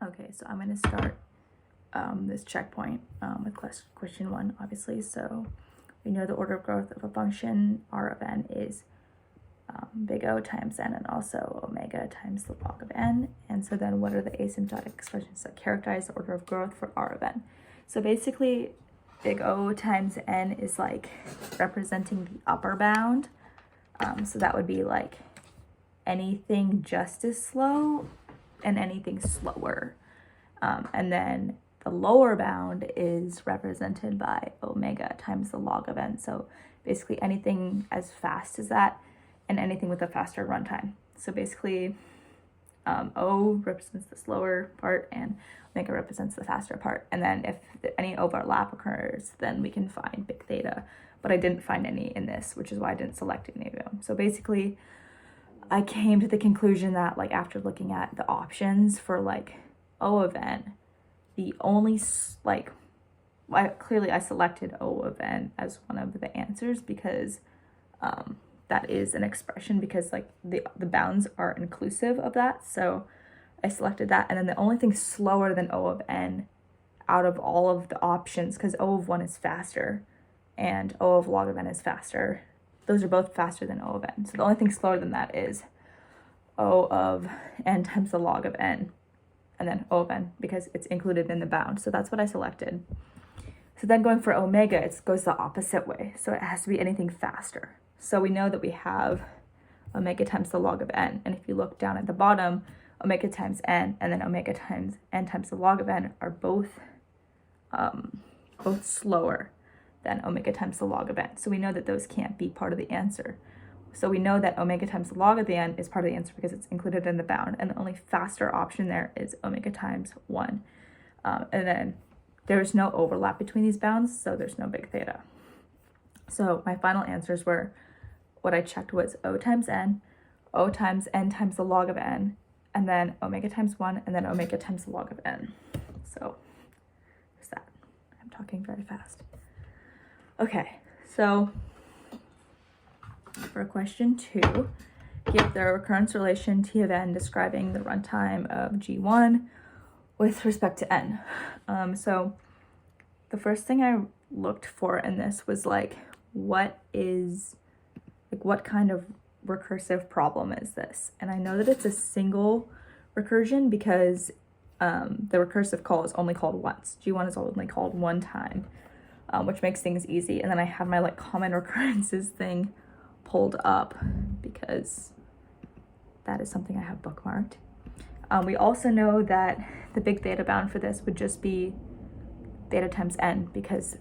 Okay, so I'm going to start this checkpoint with question 1, obviously. So we know the order of growth of a function R of n is big O times n, and also omega times the log of n. And so then what are the asymptotic expressions that characterize the order of growth for R of n? So basically, big O times n is like representing the upper bound. So that would be like anything just as slow and anything slower. And then the lower bound is represented by omega times the log of n. So basically anything as fast as that and anything with a faster runtime. So basically O represents the slower part and omega represents the faster part. And then if any overlap occurs, then we can find big theta. But I didn't find any in this, which is why I didn't select any of them. So basically I came to the conclusion that like after looking at the options for like O of n, the only like I selected O of n as one of the answers because that is an expression, because like the bounds are inclusive of that. So I selected that. And then the only thing slower than O of n out of all of the options, because O of 1 is faster and O of log of n is faster, those are both faster than O of n. So the only thing slower than that is O of n times the log of n, and then O of n, because it's included in the bound. So that's what I selected. So then going for omega, it goes the opposite way. So it has to be anything faster. So we know that we have omega times the log of n. And if you look down at the bottom, omega times n and then omega times n times the log of n are both slower than omega times the log of n. So we know that those can't be part of the answer. So we know that omega times the log of the n is part of the answer because it's included in the bound. And the only faster option there is omega times 1. And then there's no overlap between these bounds, so there's no big theta. So my final answers were, what I checked was O times n times the log of n, and then omega times 1, and then omega times the log of n. So there's that. I'm talking very fast. Okay, so for question 2, give the recurrence relation T of n describing the runtime of G1 with respect to n. So the first thing I looked for in this was like, what kind of recursive problem is this? And I know that it's a single recursion because the recursive call is only called once. G1 is only called one time, which makes things easy. And then I have my like common recurrences thing pulled up because that is something I have bookmarked. We also know that the big theta bound for this would just be theta times n, because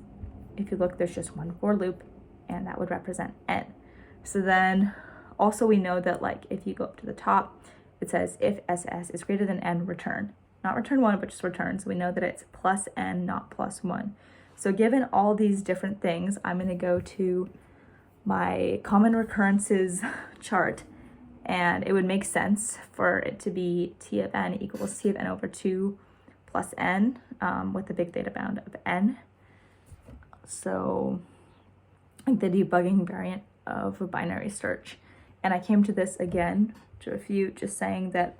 if you look, there's just one for loop and that would represent n. So then also we know that like if you go up to the top, it says if SS is greater than n, return. Not return 1, but just return. So we know that it's plus n, not plus 1. So given all these different things, I'm going to go to my common recurrences chart, and it would make sense for it to be T of n equals T of n over 2 plus n with the big theta bound of n. So like the debugging variant of a binary search. And I came to this again to refute, just saying that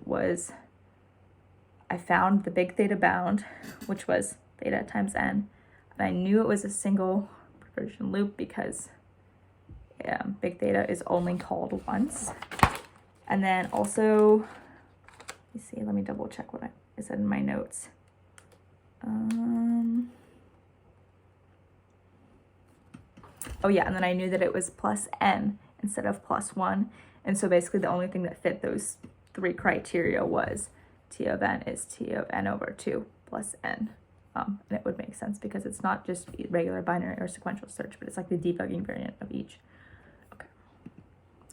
I found the big theta bound, which was theta times n, and I knew it was a single recursion loop because big theta is only called once. And then also, let me double check what I said in my notes. Oh yeah, and then I knew that it was plus n instead of plus 1. And so basically the only thing that fit those 3 criteria was T of n is T of n over 2 plus n. And it would make sense because it's not just regular binary or sequential search, but it's like the debugging variant of each. Okay.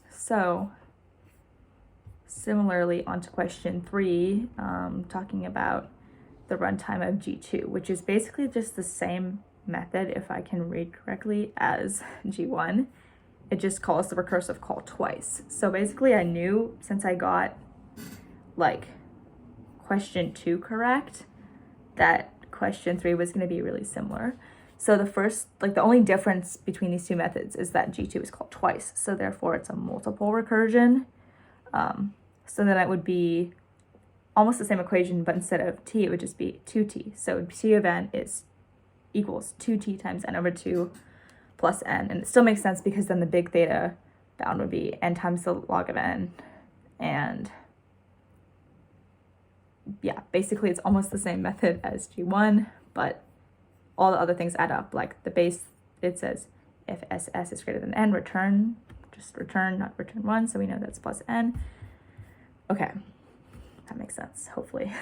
So similarly, on to question 3, talking about the runtime of G2, which is basically just the same method, if I can read correctly, as G1. It just calls the recursive call twice. So basically I knew, since I got like question 2 correct, that question 3 was going to be really similar. So the only difference between these two methods is that G2 is called twice, so therefore it's a multiple recursion. So then it would be almost the same equation, but instead of t, it would just be 2t. So t of n is equals 2t times n over 2 plus n. And it still makes sense because then the big theta bound would be n times the log of n. And yeah, basically it's almost the same method as G1, but all the other things add up. Like the base, it says if SS is greater than n, return, just return, not return 1. So we know that's plus n. Okay, that makes sense, hopefully.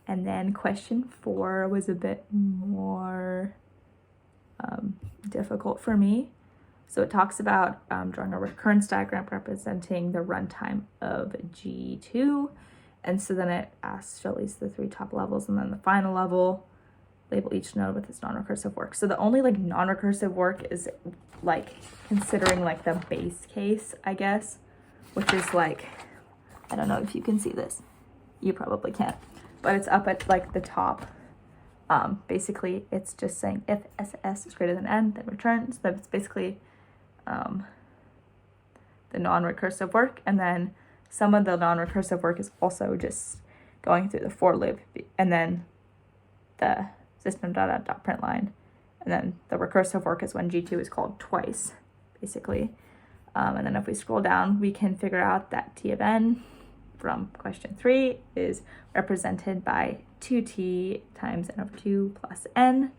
And then question 4 was a bit more difficult for me. So it talks about drawing a recurrence diagram representing the runtime of G2. And so then it asks to at least the 3 top levels, and then the final level, label each node with its non-recursive work. So the only like non-recursive work is like considering like the base case, I guess, which is like, I don't know if you can see this. You probably can't, but it's up at like the top. Basically, it's just saying if SS is greater than n, then return. So that's basically the non-recursive work. And then some of the non-recursive work is also just going through the for loop, and then the system.out.println. And then the recursive work is when G2 is called twice, basically. And then if we scroll down, we can figure out that T of n from question 3 is represented by 2t times n over 2 plus n.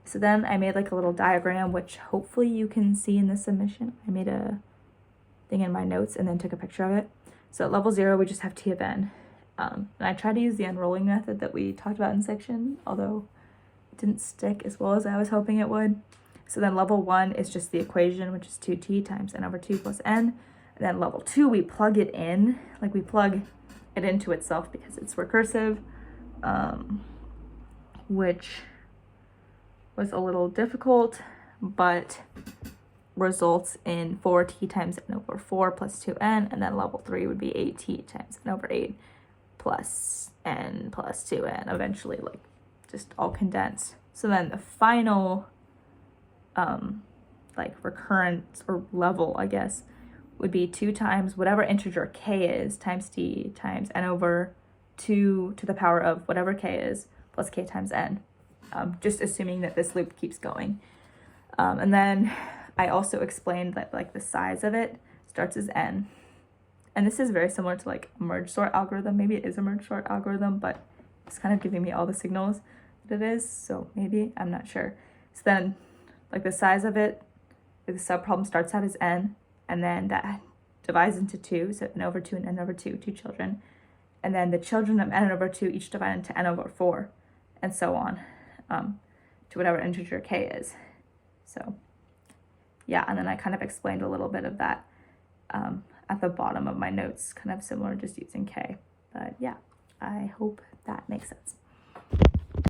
So then I made like a little diagram, which hopefully you can see in the submission. I made a thing in my notes and then took a picture of it. So at level 0, we just have T of n. And I tried to use the unrolling method that we talked about in section, although it didn't stick as well as I was hoping it would. So then level 1 is just the equation, which is 2t times n over 2 plus n. And then level 2, we plug it in, like we plug it into itself because it's recursive, which was a little difficult, but results in 4t times n over 4 plus 2n, and then level 3 would be 8t times n over 8 plus n plus 2n, eventually like just all condensed. So then the final like recurrence or level, I guess, would be 2 times whatever integer k is times t times n over 2 to the power of whatever k is plus k times n, just assuming that this loop keeps going. And then I also explained that like the size of it starts as n. And this is very similar to like a merge sort algorithm. Maybe it is a merge sort algorithm, but it's kind of giving me all the signals that it is. So maybe, I'm not sure. So then like the size of it, the subproblem starts out as n, and then that divides into 2. So n over 2 and n over 2, 2 children. And then the children of n over 2 each divide into n over 4, and so on, to whatever integer k is. So yeah, and then I kind of explained a little bit of that at the bottom of my notes, kind of similar, just using k. But yeah, I hope that makes sense.